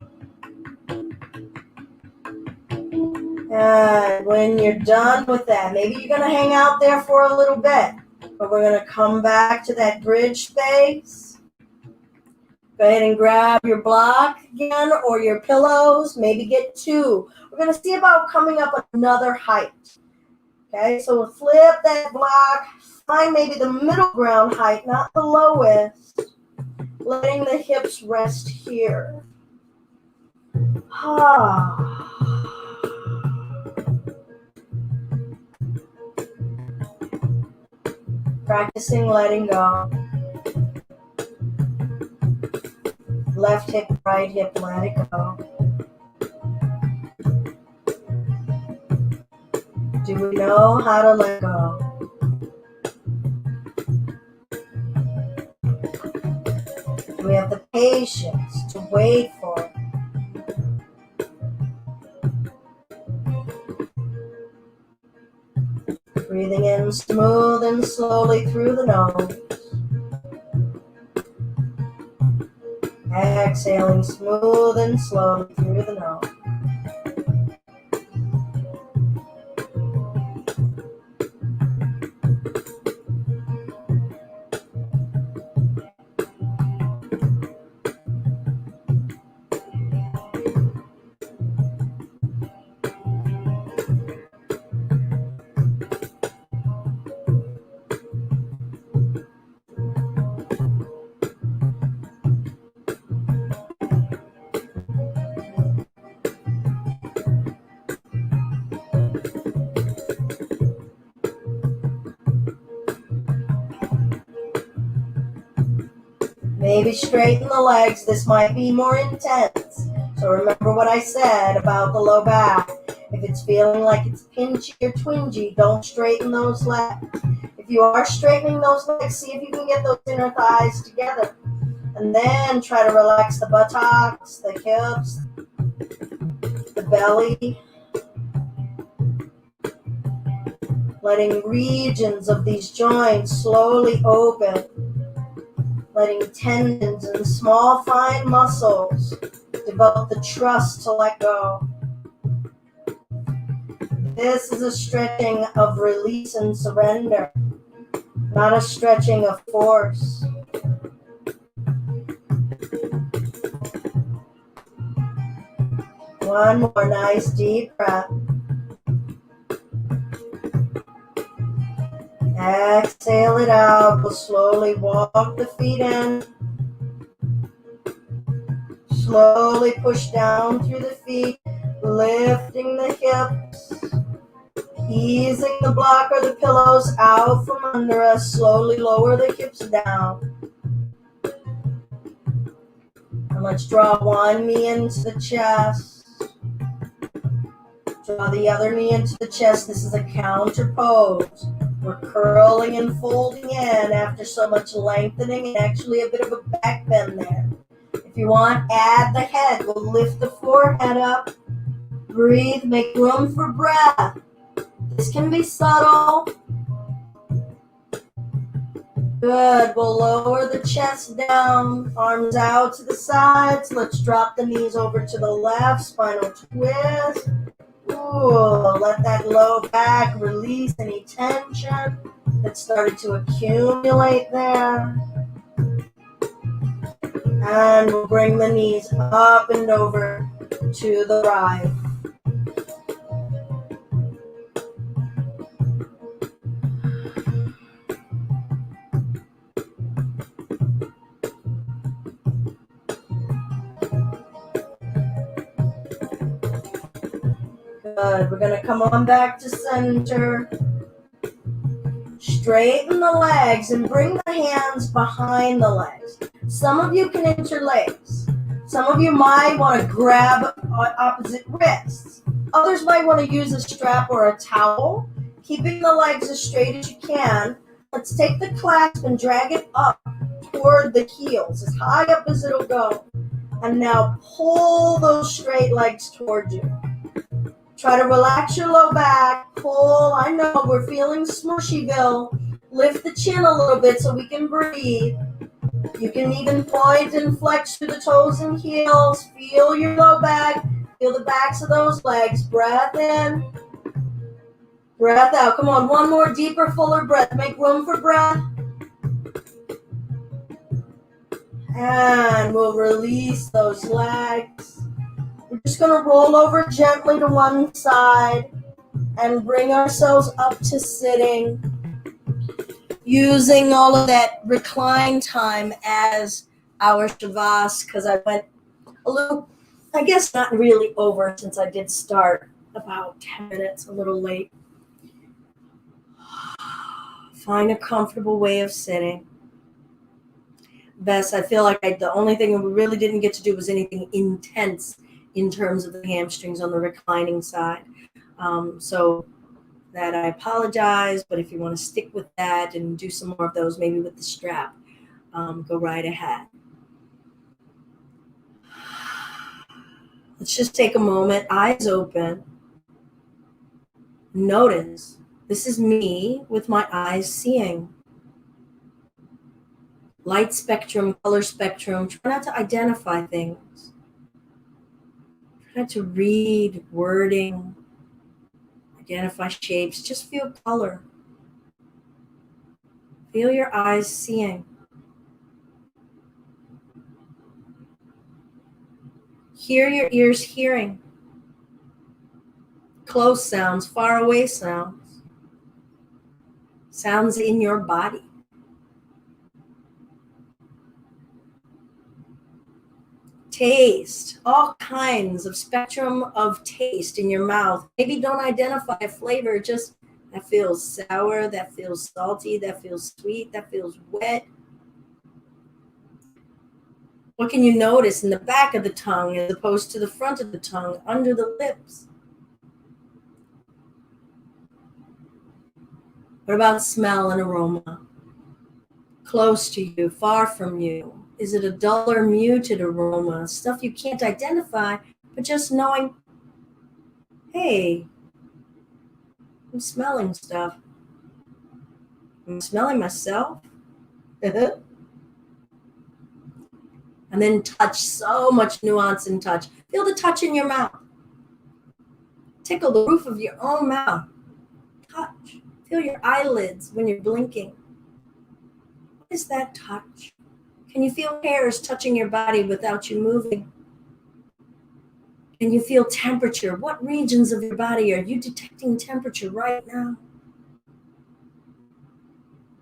And when you're done with that, maybe you're going to hang out there for a little bit. But we're going to come back to that bridge space. Go ahead and grab your block again or your pillows. Maybe get two. We're going to see about coming up another height. Okay, so we'll flip that block. Find maybe the middle ground height, not the lowest. Letting the hips rest here. Practicing letting go. Left hip, right hip, let it go. Do we know how to let go? Do we have the patience to wait for it? Breathing in smooth and slowly through the nose. Exhaling smooth and slowly through the nose. Maybe straighten the legs. This might be more intense. So remember what I said about the low back. If it's feeling like it's pinchy or twingy, don't straighten those legs. If you are straightening those legs, see if you can get those inner thighs together. And then try to relax the buttocks, the hips, the belly. Letting regions of these joints slowly open. Letting tendons and small fine muscles develop the trust to let go. This is a stretching of release and surrender, not a stretching of force. One more nice deep breath. Exhale it out. We'll slowly walk the feet in. Slowly push down through the feet, lifting the hips, easing the block or the pillows out from under us. Slowly lower the hips down. And let's draw one knee into the chest. Draw the other knee into the chest. This is a counter pose. We're curling and folding in after so much lengthening and actually a bit of a back bend there. If you want, add the head. We'll lift the forehead up. Breathe, make room for breath. This can be subtle. Good. We'll lower the chest down, arms out to the sides. Let's drop the knees over to the left, spinal twist. Ooh, let that low back release any tension that started to accumulate there. And we'll bring the knees up and over to the right. Good. We're going to come on back to center. Straighten the legs and bring the hands behind the legs. Some of you can interlace. Some of you might want to grab opposite wrists. Others might want to use a strap or a towel, keeping the legs as straight as you can. let's take the clasp and drag it up toward the heels, as high up as it'll go. And now pull those straight legs toward you. Try to relax your low back. Pull. I know we're feeling smushyville. Lift the chin a little bit so we can breathe. You can even point and flex through the toes and heels. Feel your low back. Feel the backs of those legs. Breath in. Breath out. Come on, one more deeper, fuller breath. Make room for breath. And we'll release those legs. We're just going to roll over gently to one side and bring ourselves up to sitting, using all of that recline time as our shavas, because I went a little, I guess not really over, since I did start about 10 minutes a little late. Find a comfortable way of sitting. Best, I feel like the only thing we really didn't get to do was anything intense in terms of the hamstrings on the reclining side. So that I apologize, but if you want to stick with that and do some more of those, maybe with the strap, go right ahead. Let's just take a moment, eyes open. Notice, this is me with my eyes seeing. Light spectrum, color spectrum. Try not to identify things. Try not to read wording, identify shapes. Just feel color. Feel your eyes seeing. Hear your ears hearing. Close sounds, far away sounds. Sounds in your body. Taste, all kinds of spectrum of taste in your mouth. Maybe don't identify a flavor, just that feels sour, that feels salty, that feels sweet, that feels wet. What can you notice in the back of the tongue as opposed to the front of the tongue, under the lips? What about smell and aroma? Close to you, far from you? Is it a duller, muted aroma? Stuff you can't identify, but just knowing, hey, I'm smelling stuff. I'm smelling myself. And then touch, so much nuance in touch. Feel the touch in your mouth. Tickle the roof of your own mouth. Touch. Feel your eyelids when you're blinking. What is that touch? Can you feel hairs touching your body without you moving? Can you feel temperature? What regions of your body are you detecting temperature right now?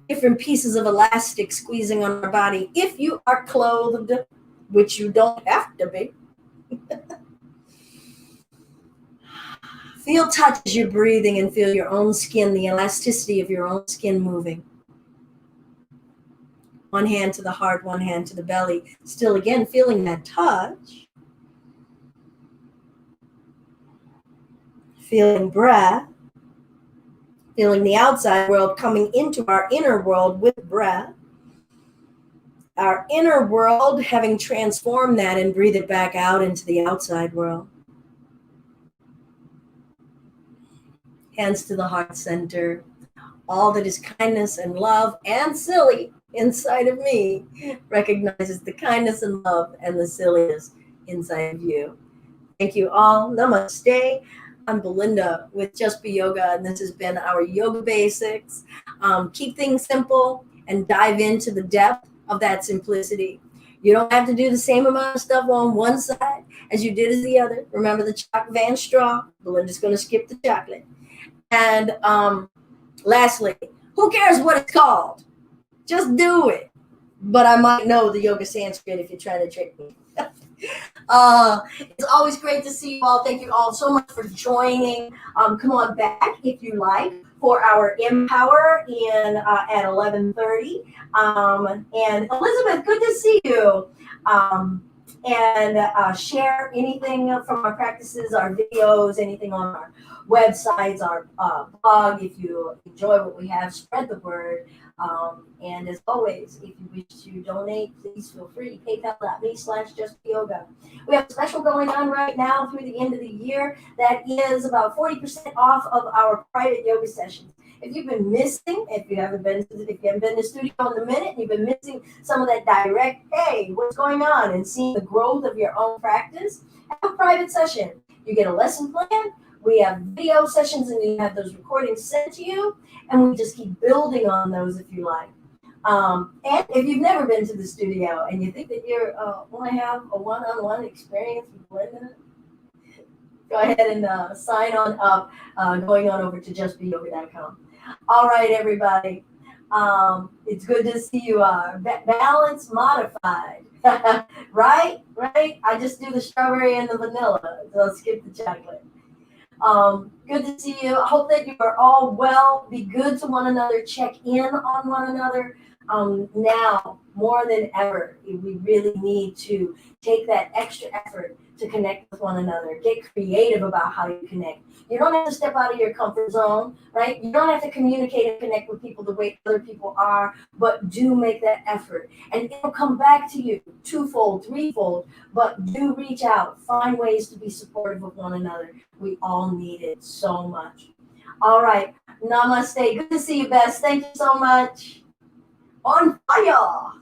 Different pieces of elastic squeezing on our body. If you are clothed, which you don't have to be. Feel touch as you're breathing and feel your own skin, the elasticity of your own skin moving. One hand to the heart, one hand to the belly. Still again, feeling that touch. Feeling breath. Feeling the outside world coming into our inner world with breath. Our inner world having transformed that and breathe it back out into the outside world. Hands to the heart center. All that is kindness and love and silly inside of me recognizes the kindness and love and the silliness inside of you. Thank you all. Namaste. I'm Belinda with Just Be Yoga, and this has been our yoga basics. Keep things simple and dive into the depth of that simplicity. You don't have to do the same amount of stuff on one side as you did as the other. Remember the Choc Van straw? Belinda's going to skip the chocolate. And lastly, who cares what it's called? Just do it. But I might know the yoga Sanskrit if you're trying to trick me. It's always great to see you all. Thank you all so much for joining. Come on back if you like for our Empower at 11:30. And Elizabeth, good to see you. And share anything from our practices, our videos, anything on our websites, our blog. If you enjoy what we have, spread the word. And as always, if you wish to donate, please feel free. PayPal.me/justyoga. We have a special going on right now through the end of the year that is about 40% off of our private yoga sessions. If you've been missing, if you haven't been to the studio in a minute, you've been missing some of that direct, hey, what's going on, and seeing the growth of your own practice, have a private session. You get a lesson plan. We have video sessions, and you have those recordings sent to you, and we just keep building on those if you like. And if you've never been to the studio and you think that you want to have a one-on-one experience with Linda, go ahead and sign on up, going on over to justbeyoga.com. All right, everybody. It's good to see you are balanced, modified. Right? I just do the strawberry and the vanilla, so I'll skip the chocolate. Good to see you. I hope that you are all well. Be good to one another. Check in on one another. Now, more than ever, we really need to take that extra effort to connect with one another. Get creative about how you connect. You don't have to step out of your comfort zone, right? You don't have to communicate and connect with people the way other people are, but do make that effort. And it'll come back to you twofold, threefold, but do reach out. Find ways to be supportive of one another. We all need it so much. All right. Namaste. Good to see you, Bess. Thank you so much. On fire.